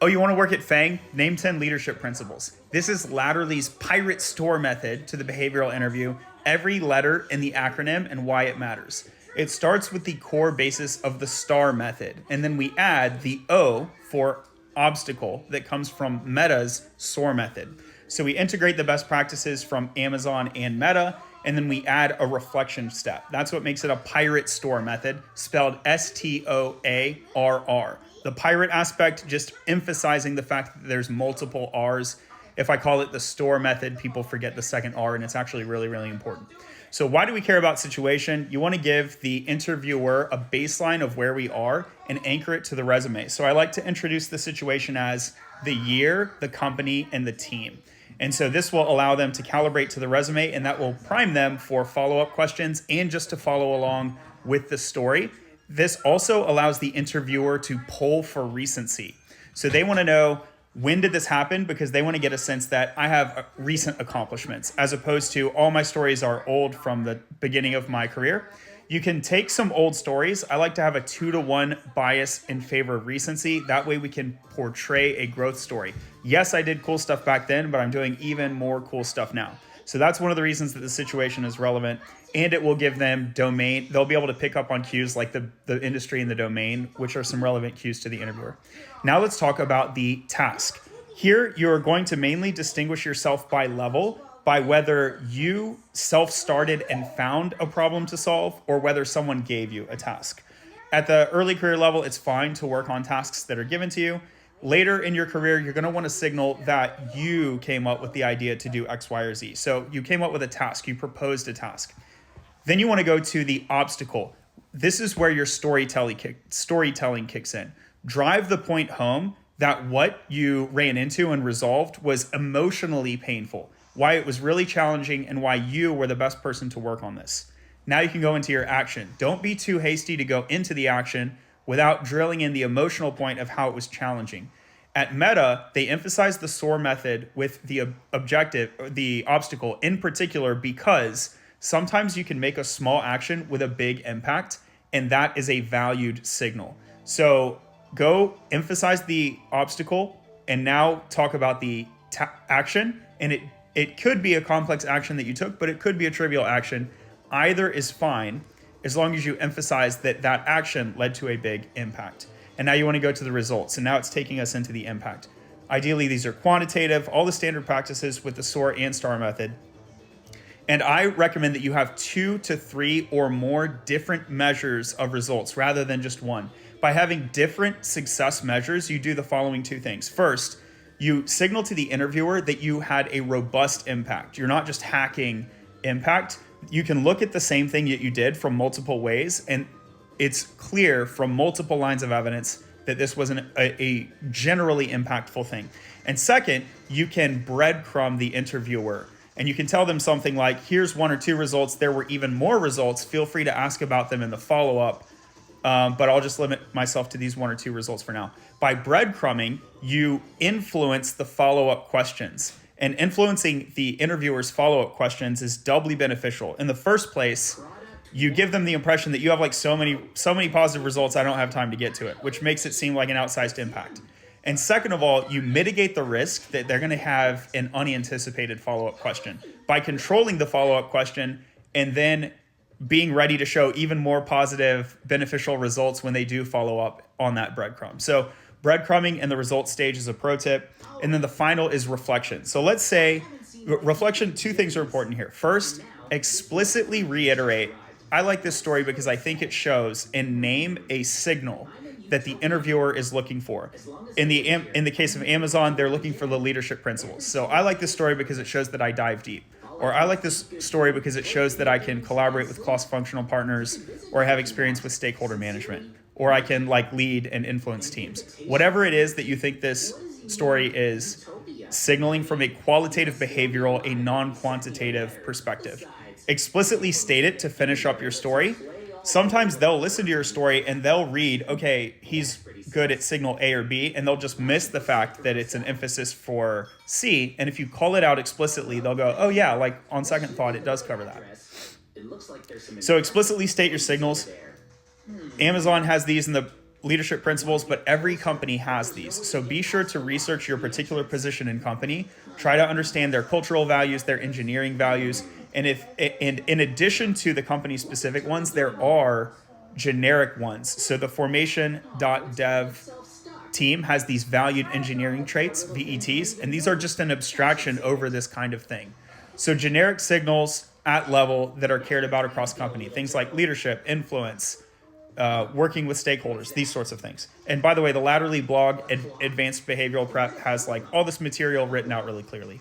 Oh, you want to work at FANG? Name 10 leadership principles. This is Latterly's pirate store method to the behavioral interview. Every letter in the acronym and why it matters. It starts with the core basis of the STAR method, and then we add the O for obstacle that comes from Meta's SOAR method. So we integrate the best practices from Amazon and Meta, and then we add a reflection step. That's what makes it a pirate store method, spelled STOARR. The pirate aspect, just emphasizing the fact that there's multiple R's. If I call it the store method, people forget the second R, and it's actually really, really important. So why do we care about situation? You want to give the interviewer a baseline of where we are and anchor it to the resume. So I like to introduce the situation as the year, the company, and the team. And so this will allow them to calibrate to the resume, and that will prime them for follow-up questions and just to follow along with the story. This also allows the interviewer to poll for recency. So they want to know, when did this happen? Because they want to get a sense that I have recent accomplishments, as opposed to all my stories are old from the beginning of my career. You can take some old stories. I like to have a 2-to-1 bias in favor of recency. That way we can portray a growth story. Yes, I did cool stuff back then, but I'm doing even more cool stuff now. So that's one of the reasons that the situation is relevant, and it will give them domain. They'll be able to pick up on cues like the industry and the domain, which are some relevant cues to the interviewer. Now let's talk about the task. Here, you're going to mainly distinguish yourself by level, by whether you self-started and found a problem to solve or whether someone gave you a task. At the early career level, it's fine to work on tasks that are given to you. Later in your career, you're going to want to signal that you came up with the idea to do X, Y, or Z. So you came up with a task, you proposed a task. Then you want to go to the obstacle. This is where your storytelling kicks in. Drive the point home that what you ran into and resolved was emotionally painful, why it was really challenging, and why you were the best person to work on this. Now you can go into your action. Don't be too hasty to go into the action without drilling in the emotional point of how it was challenging. At Meta, they emphasize the SOAR method with the obstacle in particular, because sometimes you can make a small action with a big impact, and that is a valued signal. So go emphasize the obstacle and now talk about the action. And it could be a complex action that you took, but it could be a trivial action. Either is fine as long as you emphasize that that action led to a big impact. And now you want to go to the results. And now it's taking us into the impact. Ideally, these are quantitative, all the standard practices with the SOAR and STAR method. And I recommend that you have 2 to 3 or more different measures of results rather than just one. By having different success measures, you do the following 2 things. First, you signal to the interviewer that you had a robust impact. You're not just hacking impact. You can look at the same thing that you did from multiple ways, and it's clear from multiple lines of evidence that this was a generally impactful thing. And second, you can breadcrumb the interviewer. And you can tell them something like, here's 1 or 2 results. There were even more results. Feel free to ask about them in the follow-up. But I'll just limit myself to these 1 or 2 results for now. By breadcrumbing, you influence the follow-up questions. And influencing the interviewer's follow-up questions is doubly beneficial. In the first place, you give them the impression that you have like so many positive results, I don't have time to get to it, which makes it seem like an outsized impact. And second of all, you mitigate the risk that they're going to have an unanticipated follow-up question by controlling the follow-up question and then being ready to show even more positive, beneficial results when they do follow up on that breadcrumb. So breadcrumbing in the results stage is a pro tip. And then the final is reflection. So let's say reflection, 2 things are important here. First, explicitly reiterate. I like this story because I think it shows and name a signal that the interviewer is looking for. In the case of Amazon, they're looking for the leadership principles. So I like this story because it shows that I dive deep. Or I like this story because it shows that I can collaborate with cross-functional partners, or I have experience with stakeholder management, or I can lead and influence teams. Whatever it is that you think this story is signaling from a qualitative behavioral, a non-quantitative perspective. Explicitly state it to finish up your story. Sometimes they'll listen to your story and they'll read, okay, he's good at signal A or B, and they'll just miss the fact that it's an emphasis for C. And if you call it out explicitly, they'll go, oh yeah, on second thought, it does cover that. So explicitly state your signals. Amazon has these in the leadership principles, but every company has these. So be sure to research your particular position in company, try to understand their cultural values, their engineering values, and in addition to the company specific ones, there are generic ones. So the formation.dev team has these valued engineering traits, VETs, and these are just an abstraction over this kind of thing. So generic signals at level that are cared about across company, things like leadership, influence, working with stakeholders, these sorts of things. And by the way, the Latterly blog, Advanced Behavioral Prep, has like all this material written out really clearly.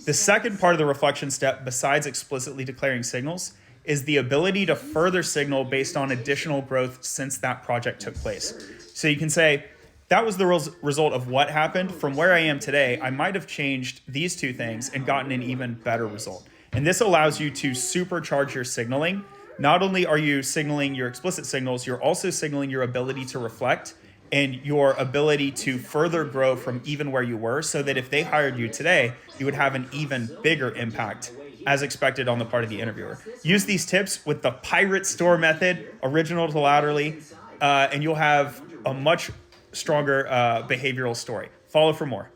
The second part of the reflection step, besides explicitly declaring signals, is the ability to further signal based on additional growth since that project took place. So you can say, that was the result of what happened. From where I am today, I might have changed these two things and gotten an even better result. And this allows you to supercharge your signaling. Not only are you signaling your explicit signals, you're also signaling your ability to reflect and your ability to further grow from even where you were, so that if they hired you today, you would have an even bigger impact as expected on the part of the interviewer. Use these tips with the Pirate Store method, original to Latterly, and you'll have a much stronger behavioral story. Follow for more.